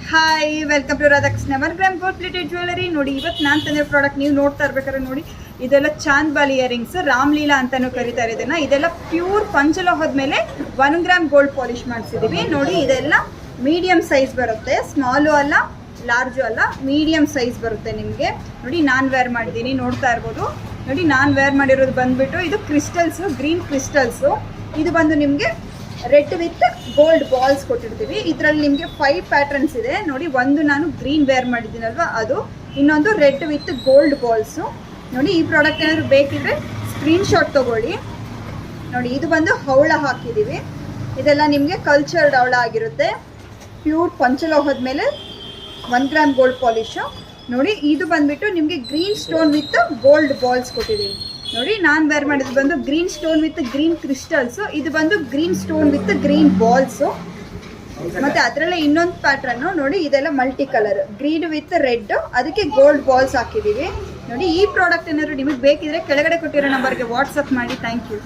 Hi welcome to Radhakrishna 1 gram gold plated jewellery. ನೋಡಿ ಇವತ್ತು ನಾನು ತಂದಿರೋ ಪ್ರಾಡಕ್ಟ್ ನೀವು ನೋಡ್ತಾ ಇರ್ಬೇಕಾದ್ರೆ ನೋಡಿ, ಇದೆಲ್ಲ ಚಾಂದ್ಬಾಲಿ ಇಯರಿಂಗ್ಸ್, ರಾಮ್ಲೀಲಾ ಅಂತಾನೂ ಕರೀತಾರೆ ಇದನ್ನ. ಇದೆಲ್ಲ ಪ್ಯೂರ್ ಪಂಚಲೋಹದ ಮೇಲೆ 1 ಗ್ರಾಮ್ ಗೋಲ್ಡ್ ಪಾಲಿಶ್ ಮಾಡಿಸಿದೀವಿ. ನೋಡಿ ಇದೆಲ್ಲ ಮೀಡಿಯಂ ಸೈಜ್ ಬರುತ್ತೆ, ಸ್ಮಾಲು ಅಲ್ಲ ಲಾರ್ಜು ಅಲ್ಲ, ಮೀಡಿಯಂ ಸೈಜ್ ಬರುತ್ತೆ ನಿಮಗೆ. ನೋಡಿ ನಾನು ವೇರ್ ಮಾಡಿದ್ದೀನಿ, ನೋಡ್ತಾ ಇರ್ಬೋದು. ನೋಡಿ ನಾನು ವೇರ್ ಮಾಡಿರೋದು ಬಂದುಬಿಟ್ಟು ಇದು ಕ್ರಿಸ್ಟಲ್ಸು, ಗ್ರೀನ್ ಕ್ರಿಸ್ಟಲ್ಸು. ಇದು ಬಂದು ನಿಮಗೆ ರೆಡ್ ವಿತ್ ಗೋಲ್ಡ್ ಬಾಲ್ಸ್ ಕೊಟ್ಟಿರ್ತೀವಿ. ಇದರಲ್ಲಿ ನಿಮಗೆ 5 ಪ್ಯಾಟರ್ನ್ಸ್ ಇದೆ. ನೋಡಿ ಒಂದು ನಾನು ಗ್ರೀನ್ ವೇರ್ ಮಾಡಿದ್ದೀನಲ್ವ ಅದು, ಇನ್ನೊಂದು ರೆಡ್ ವಿತ್ ಗೋಲ್ಡ್ ಬಾಲ್ಸು. ನೋಡಿ ಈ ಪ್ರಾಡಕ್ಟ್ ಏನಾದರೂ ಬೇಕಿದ್ರೆ ಸ್ಕ್ರೀನ್ಶಾಟ್ ತೊಗೊಳ್ಳಿ. ನೋಡಿ ಇದು ಬಂದು ಹವಳ ಹಾಕಿದ್ದೀವಿ. ಇದೆಲ್ಲ ನಿಮಗೆ ಕಲ್ಚರ್ಡ್ ಹವಳ ಆಗಿರುತ್ತೆ, ಪ್ಯೂರ್ ಪಂಚಲೋಹದ ಮೇಲೆ 1 ಗ್ರಾಮ್ ಗೋಲ್ಡ್ ಪಾಲಿಶು. ನೋಡಿ ಇದು ಬಂದುಬಿಟ್ಟು ನಿಮಗೆ green stone with gold balls ಕೊಟ್ಟಿದ್ದೀವಿ. ನೋಡಿ ನಾನು ವೇರ್ ಮಾಡಿದ್ದು ಬಂದು green stone with green crystals, ಇದು ಬಂದು green stone with green balls. ಮತ್ತು ಅದರಲ್ಲೇ ಇನ್ನೊಂದು ಪ್ಯಾಟ್ರನ್ನು ನೋಡಿ, ಇದೆಲ್ಲ multi colour, green with red, ಅದಕ್ಕೆ ಗೋಲ್ಡ್ ಬಾಲ್ಸ್ ಹಾಕಿದ್ದೀವಿ. ನೋಡಿ ಈ ಪ್ರಾಡಕ್ಟ್ ಏನಾದರೂ ನಿಮಗೆ ಬೇಕಿದ್ರೆ ಕೆಳಗಡೆ ಕೊಟ್ಟಿರೋ ನಂಬರ್ಗೆ ವಾಟ್ಸಪ್ ಮಾಡಿ. Thank you.